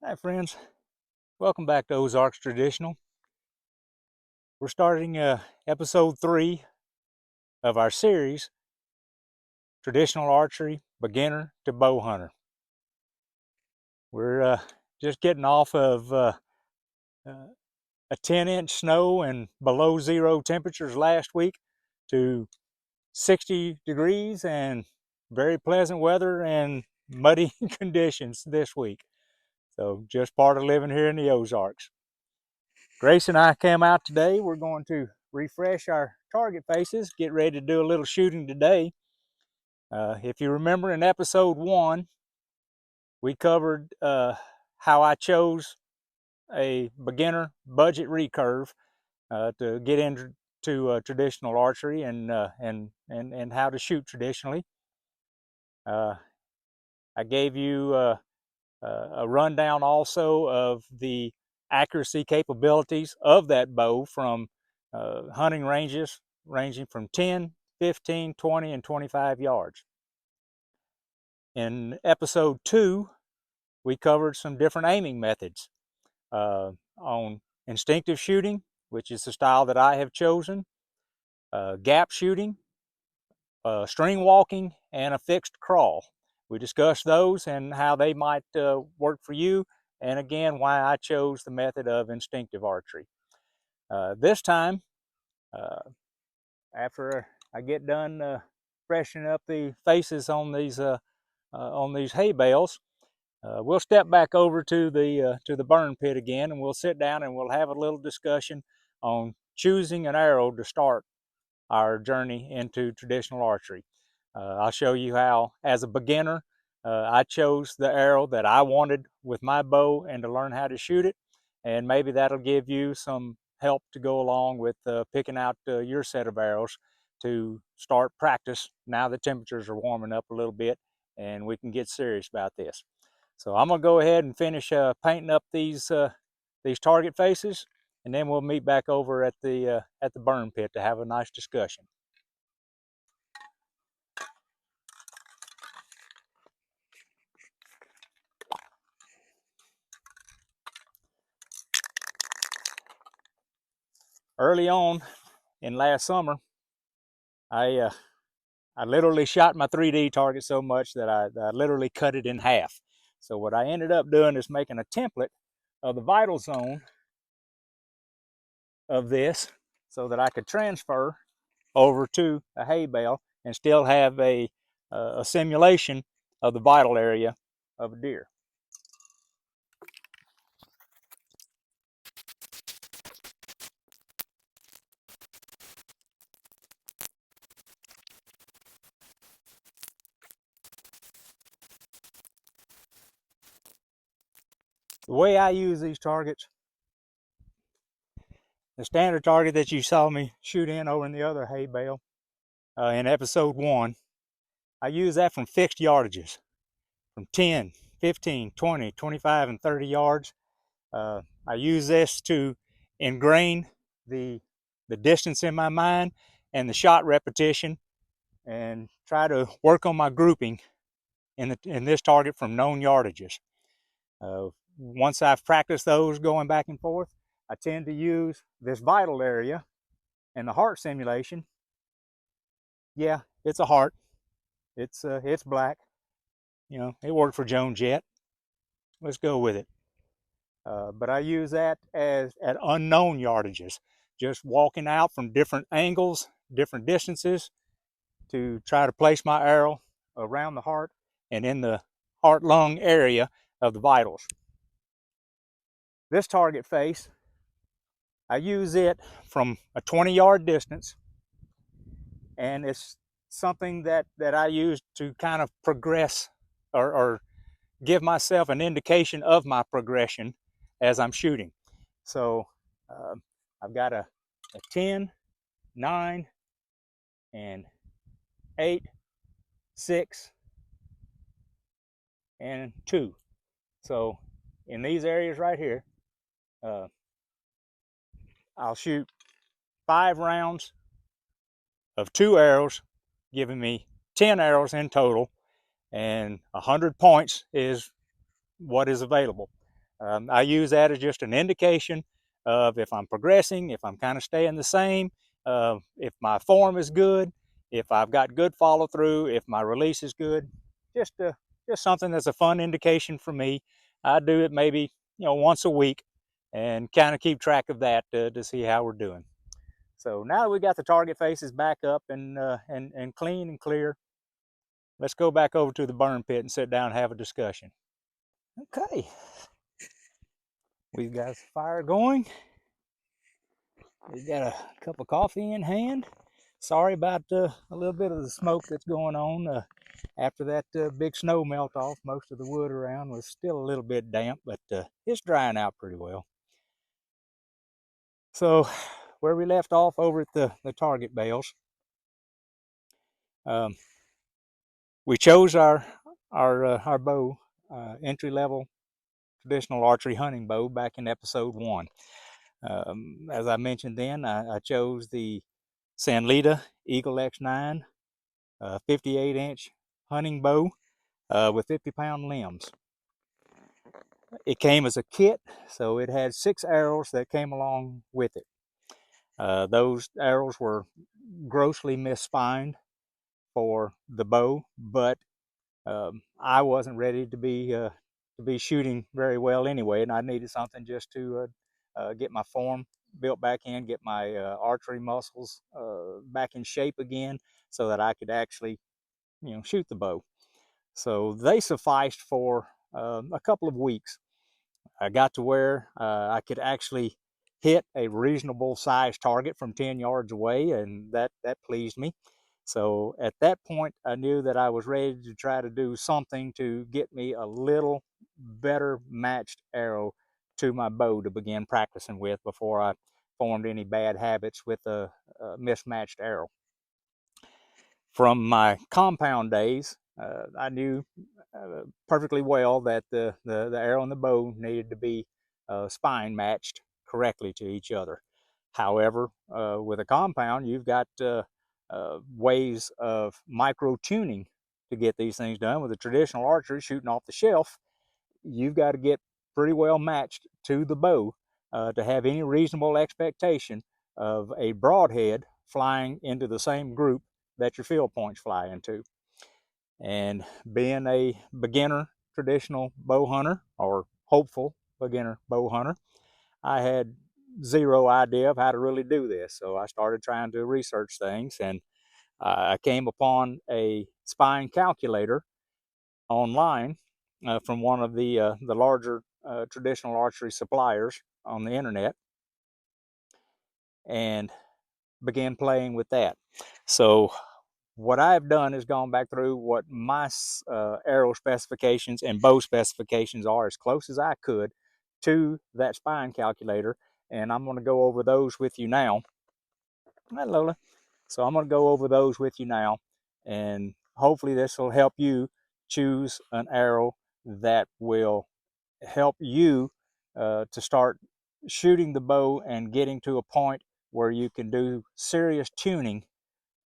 Hi friends, welcome back to Ozarks Traditional. We're starting episode 3 of our series, Traditional Archery, Beginner to Bowhunter. We're just getting off of a 10-inch snow and below zero temperatures last week to 60 degrees and very pleasant weather and muddy conditions this week. So just part of living here in the Ozarks. Grace and I came out today. We're going to refresh our target faces, get ready to do a little shooting today. If you remember in episode 1, we covered how I chose a beginner budget recurve to get into traditional archery and how to shoot traditionally. I gave you a rundown also of the accuracy capabilities of that bow from hunting ranges ranging from 10, 15, 20, and 25 yards. In episode 2, we covered some different aiming methods on instinctive shooting, which is the style that I have chosen, gap shooting, string walking, and a fixed crawl. We discussed those and how they might work for you, and again, why I chose the method of instinctive archery. This time, after I get done freshening up the faces on these hay bales, we'll step back over to the burn pit again, and we'll sit down and we'll have a little discussion on choosing an arrow to start our journey into traditional archery. I'll show you how, as a beginner, I chose the arrow that I wanted with my bow and to learn how to shoot it, and maybe that'll give you some help to go along with picking out your set of arrows to start practice now the temperatures are warming up a little bit and we can get serious about this. So I'm gonna go ahead and finish painting up these target faces, and then we'll meet back over at the burn pit to have a nice discussion. Early on in last summer, I literally shot my 3D target so much that I literally cut it in half. So what I ended up doing is making a template of the vital zone of this so that I could transfer over to a hay bale and still have a simulation of the vital area of a deer. The way I use these targets, the standard target that you saw me shoot in over in the other hay bale in episode 1, I use that from fixed yardages, from 10, 15, 20, 25, and 30 yards. I use this to ingrain the distance in my mind and the shot repetition, and try to work on my grouping in this target from known yardages. Once I've practiced those going back and forth, I tend to use this vital area and the heart simulation. Yeah, it's a heart. It's black. You know, it worked for Joan Jett. Let's go with it. But I use that at unknown yardages, just walking out from different angles, different distances to try to place my arrow around the heart and in the heart-lung area of the vitals. This target face, I use it from a 20-yard distance, and it's something that I use to kind of progress or give myself an indication of my progression as I'm shooting. So I've got a 10, 9, and 8, 6, and 2. So in these areas right here, I'll shoot 5 rounds of 2 arrows, giving me 10 arrows in total, and 100 points is what is available. I use that as just an indication of if I'm progressing, if I'm kind of staying the same, if my form is good, if I've got good follow through, if my release is good. Just just something that's a fun indication for me. I do it maybe once a week, and kind of keep track of that to see how we're doing. So now that we got the target faces back up and clean and clear, let's go back over to the burn pit and sit down and have a discussion. Okay, we've got the fire going. We've got a cup of coffee in hand. Sorry about a little bit of the smoke that's going on. After that big snow melt off, most of the wood around was still a little bit damp, but it's drying out pretty well. So where we left off over at the target bales, we chose our bow, entry level traditional archery hunting bow, back in episode 1. As I mentioned then, I chose the Sanlita Eagle X9 58-inch hunting bow with 50-pound limbs. It came as a kit, so it had 6 arrows that came along with it. Those arrows were grossly misspined for the bow, but I wasn't ready to be shooting very well anyway, and I needed something just to get my form built back in, get my archery muscles back in shape again, so that I could actually, shoot the bow. So they sufficed for a couple of weeks. I got to where I could actually hit a reasonable size target from 10 yards away, and that pleased me. So at that point, I knew that I was ready to try to do something to get me a little better matched arrow to my bow to begin practicing with before I formed any bad habits with a mismatched arrow. From my compound days, I knew perfectly well that the arrow and the bow needed to be spine matched correctly to each other. However, with a compound, you've got ways of micro tuning to get these things done. With a traditional archery shooting off the shelf, you've got to get pretty well matched to the bow to have any reasonable expectation of a broadhead flying into the same group that your field points fly into. And being a beginner traditional bow hunter, or hopeful beginner bow hunter, I had zero idea of how to really do this. So I started trying to research things, and I came upon a spine calculator online from one of the larger traditional archery suppliers on the internet, and began playing with that. So what I've done is gone back through what my arrow specifications and bow specifications are as close as I could to that spine calculator, and I'm going to go over those with you now. Hi, Lola. So I'm going to go over those with you now, and hopefully this will help you choose an arrow that will help you to start shooting the bow and getting to a point where you can do serious tuning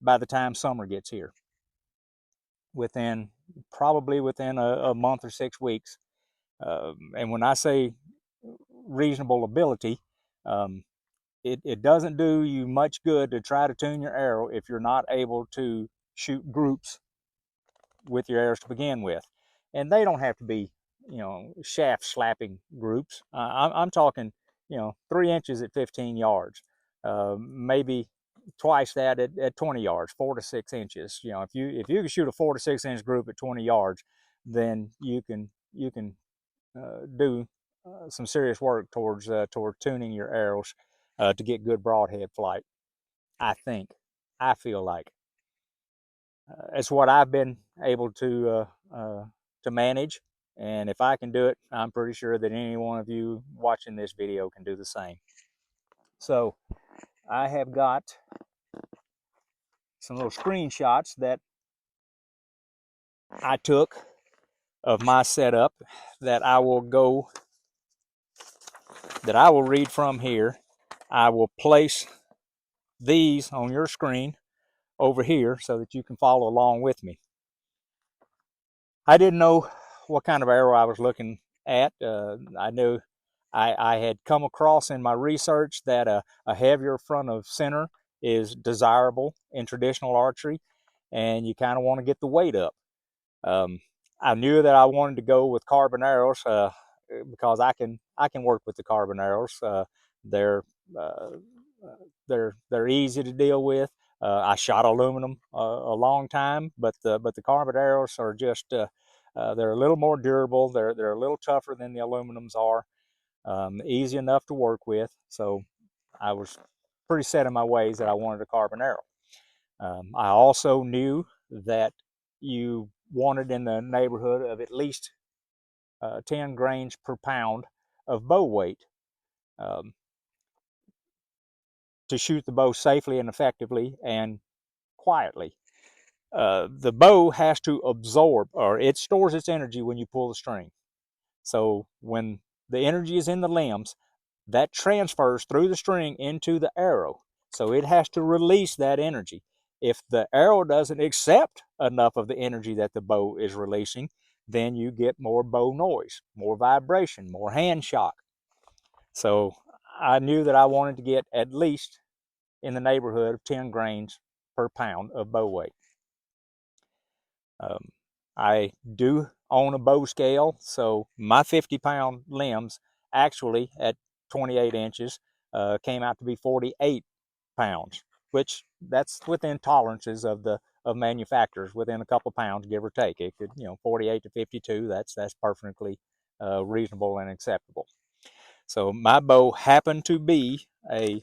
by the time summer gets here. Probably within a month or 6 weeks. And when I say reasonable ability, it doesn't do you much good to try to tune your arrow if you're not able to shoot groups with your arrows to begin with. And they don't have to be, shaft slapping groups. I'm talking, 3 inches at 15 yards, maybe twice that at 20 yards, 4 to 6 inches. If you can shoot a 4 to 6 inch group at 20 yards, then you can do some serious work towards tuning your arrows to get good broadhead flight. I feel like it's what I've been able to manage, and if I can do it, I'm pretty sure that any one of you watching this video can do the same. So I have got some little screenshots that I took of my setup that I will read from here. I will place these on your screen over here so that you can follow along with me. I didn't know what kind of arrow I was looking at. I knew I had come across in my research that a heavier front of center is desirable in traditional archery, and you kind of want to get the weight up. I knew that I wanted to go with carbon arrows because I can work with the carbon arrows. They're uh, they're easy to deal with. I shot aluminum a long time, but the carbon arrows are just they're a little more durable. They're a little tougher than the aluminums are. Easy enough to work with. So I was pretty set in my ways that I wanted a carbon arrow. I also knew that you wanted in the neighborhood of at least 10 grains per pound of bow weight um, to shoot the bow safely and effectively and quietly. The bow has to absorb, or it stores its energy when you pull the string. So when the energy is in the limbs, that transfers through the string into the arrow. So it has to release that energy. If the arrow doesn't accept enough of the energy that the bow is releasing, then you get more bow noise, more vibration, more hand shock. So I knew that I wanted to get at least in the neighborhood of 10 grains per pound of bow weight. I do own a bow scale, so my 50-pound limbs actually at 28 inches came out to be 48 pounds, which that's within tolerances of manufacturers, within a couple pounds, give or take. It could, 48 to 52. That's perfectly reasonable and acceptable. So my bow happened to be a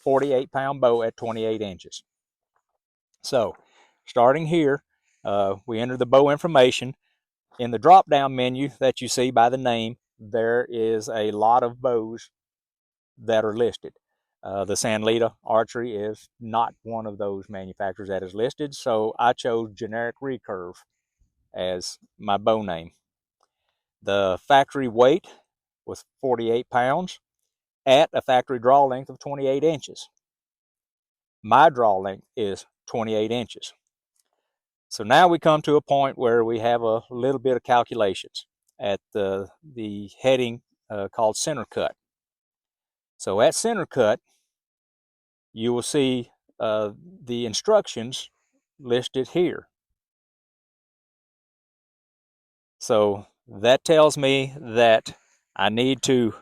48-pound bow at 28 inches. So starting here, we enter the bow information. In the drop-down menu that you see by the name, there is a lot of bows that are listed. The Sanlita Archery is not one of those manufacturers that is listed, so I chose generic recurve as my bow name. The factory weight was 48 pounds at a factory draw length of 28 inches. My draw length is 28 inches. So now we come to a point where we have a little bit of calculations at the heading called center cut. So at center cut, you will see the instructions listed here. So that tells me that I need to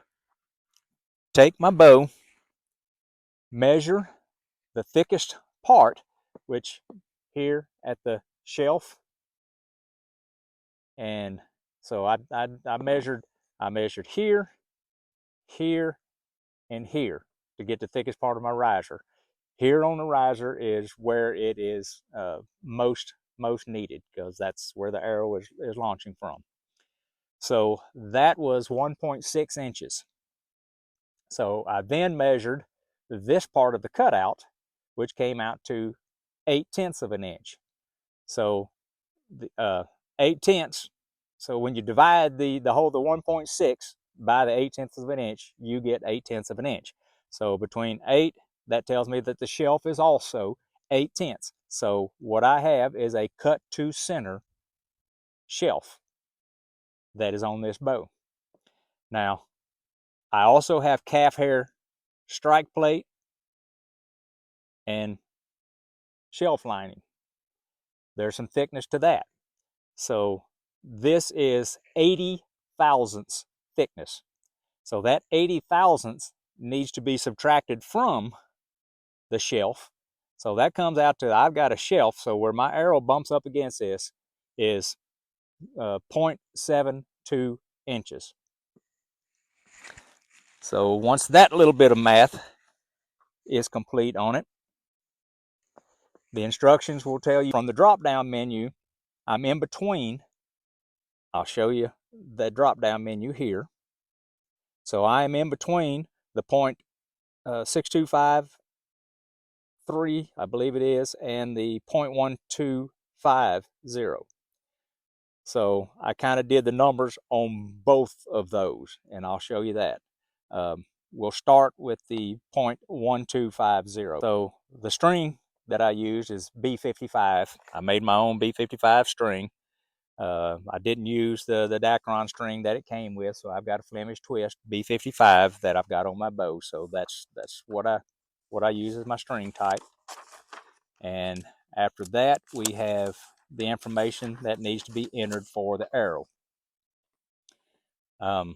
take my bow, measure the thickest part, which here at the shelf, and so I measured here, here, and here to get the thickest part of my riser. Here on the riser is where it is most needed, because that's where the arrow is launching from. So that was 1.6 inches. So I then measured this part of the cutout, which came out to 8/10 of an inch. So 8/10. So when you divide the 1.6 by the 8/10 of an inch, you get 8/10 of an inch. So between 8, that tells me that the shelf is also 8/10. So what I have is a cut to center shelf that is on this bow. Now, I also have calf hair strike plate and shelf lining. There's some thickness to that. So this is 80 thousandths thickness. So that 80 thousandths needs to be subtracted from the shelf. So that comes out to, I've got a shelf, so where my arrow bumps up against this is 0.72 inches. So once that little bit of math is complete on it, the instructions will tell you from the drop-down menu, I'm in between. I'll show you the drop-down menu here. So I am in between the 0.6253, I believe it is, and the 0.1250. So I kind of did the numbers on both of those, and I'll show you that. We'll start with the 0.1250. So the string that I used is B55. I made my own B55 string. I didn't use the Dacron string that it came with, so I've got a Flemish Twist B55 that I've got on my bow. So that's what I use as my string type. And after that, we have the information that needs to be entered for the arrow. I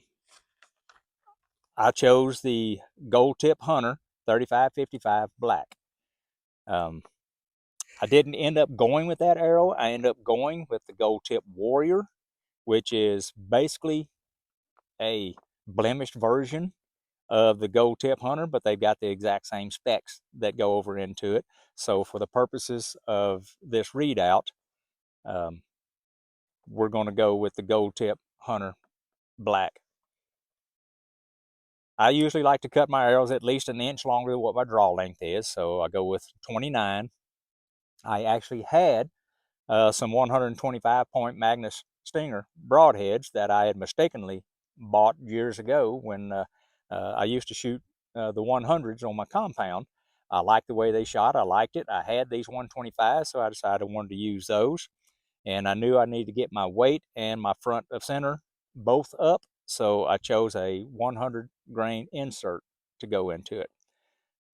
chose the Gold Tip Hunter 3555 black. I didn't end up going with that arrow. I ended up going with the Gold Tip Warrior, which is basically a blemished version of the Gold Tip Hunter, but they've got the exact same specs that go over into it. So for the purposes of this readout, we're going to go with the Gold Tip Hunter black. I usually like to cut my arrows at least an inch longer than what my draw length is, so I go with 29. I actually had some 125 point Magnus Stinger broadheads that I had mistakenly bought years ago when I used to shoot the 100s on my compound. I liked the way they shot. I liked it. I had these 125s, so I decided I wanted to use those. And I knew I needed to get my weight and my front of center both up, so I chose a 100 grain insert to go into it.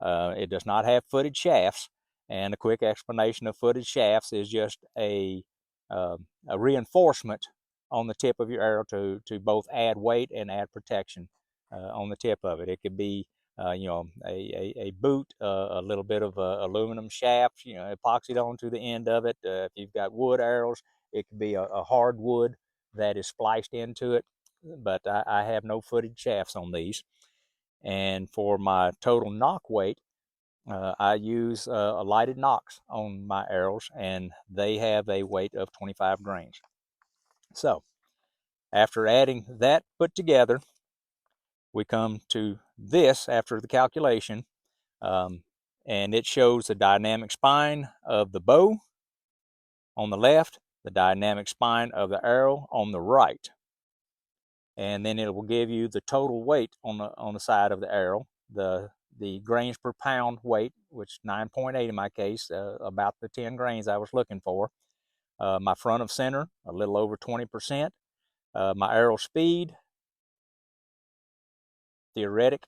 It does not have footed shafts, and a quick explanation of footed shafts is just a reinforcement on the tip of your arrow to both add weight and add protection on the tip of it. It could be a boot, a little bit of aluminum shaft, epoxied onto the end of it. If you've got wood arrows, it could be a hard wood that is spliced into it, but I have no footed shafts on these. And for my total nock weight, I use a lighted nocks on my arrows, and they have a weight of 25 grains. So after adding that put together, we come to this after the calculation, and it shows the dynamic spine of the bow on the left, the dynamic spine of the arrow on the right, and then it will give you the total weight on the side of the arrow, the grains per pound weight, which 9.8 in my case, about the 10 grains I was looking for. My front of center, a little over 20%. My arrow speed, theoretic,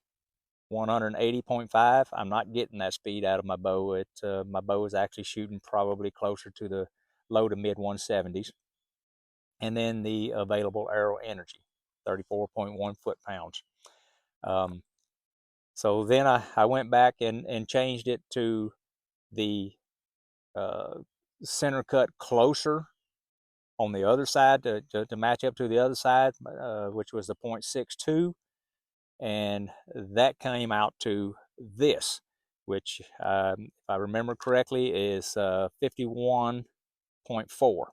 180.5. I'm not getting that speed out of my bow. My bow is actually shooting probably closer to the low to mid 170s. And then the available arrow energy, 34.1 foot-pounds. So then I went back and changed it to the center cut closer on the other side to match up to the other side, which was the 0.62. And that came out to this, which, if I remember correctly, is 51.4.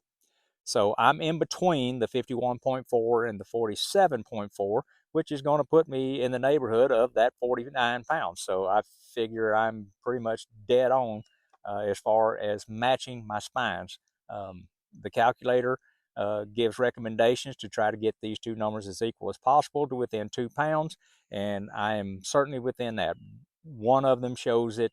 So I'm in between the 51.4 and the 47.4, which is going to put me in the neighborhood of that 49 pounds. So I figure I'm pretty much dead on as far as matching my spines. The calculator gives recommendations to try to get these two numbers as equal as possible to within 2 pounds, and I am certainly within that. One of them shows it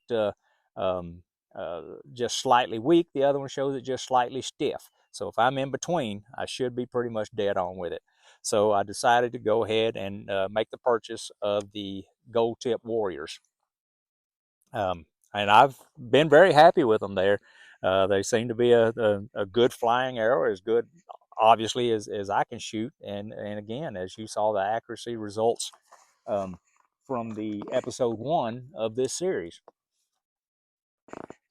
just slightly weak. The other one shows it just slightly stiff. So if I'm in between, I should be pretty much dead on with it. So I decided to go ahead and make the purchase of the Gold Tip Warriors. And I've been very happy with them there. They seem to be a good flying arrow, as good, obviously, as I can shoot. And again, as you saw the accuracy results from the episode 1 of this series.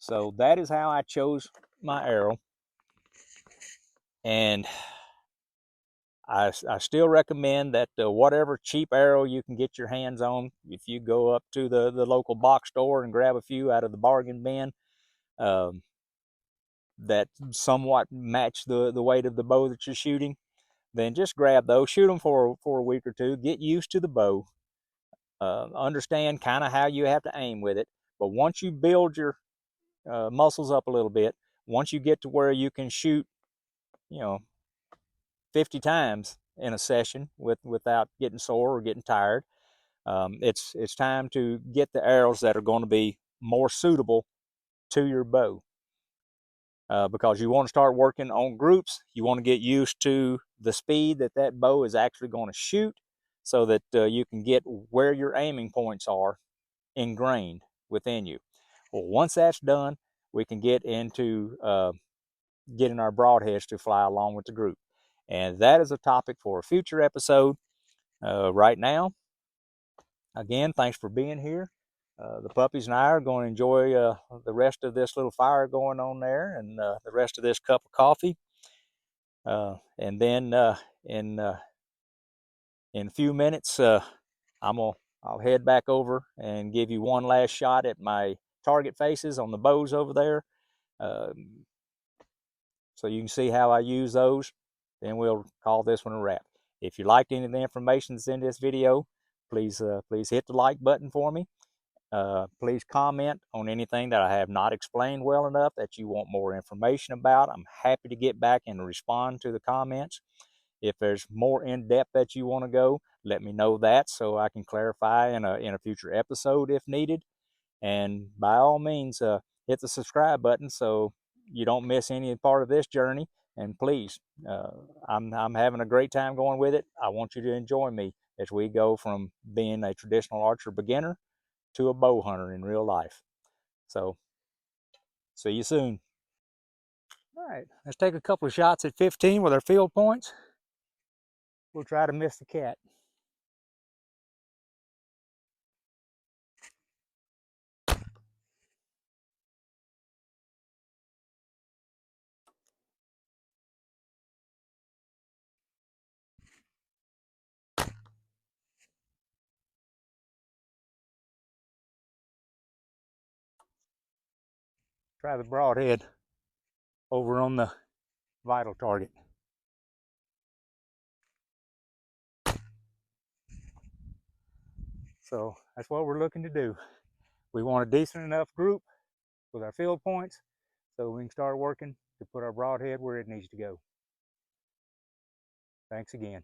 So that is how I chose my arrow. And I still recommend that whatever cheap arrow you can get your hands on, if you go up to the local box store and grab a few out of the bargain bin that somewhat match the weight of the bow that you're shooting, then just grab those, shoot them for a week or two, get used to the bow, understand kind of how you have to aim with it. But once you build your muscles up a little bit, once you get to where you can shoot, 50 times in a session without getting sore or getting tired, it's time to get the arrows that are going to be more suitable to your bow. because you want to start working on groups. You want to get used to the speed that that bow is actually going to shoot, so that you can get where your aiming points are ingrained within you. Well, once that's done, we can get into getting our broadheads to fly along with the group. And that is a topic for a future episode. Right now, again, thanks for being here. The puppies and I are going to enjoy the rest of this little fire going on there, and the rest of this cup of coffee. And then in a few minutes, I'll head back over and give you one last shot at my target faces on the bows over there, so you can see how I use those. Then we'll call this one a wrap. If you liked any of the information that's in this video, please hit the like button for me. Please comment on anything that I have not explained well enough that you want more information about. I'm happy to get back and respond to the comments. If there's more in depth that you want to go, let me know that so I can clarify in a future episode if needed. And by all means, hit the subscribe button so you don't miss any part of this journey. And please, I'm having a great time going with it. I want you to enjoy me as we go from being a traditional archer beginner to a bow hunter in real life. So, see you soon. All right, let's take a couple of shots at 15 with our field points. We'll try to miss the cat. Try the broadhead over on the vital target. So that's what we're looking to do. We want a decent enough group with our field points so we can start working to put our broadhead where it needs to go. Thanks again.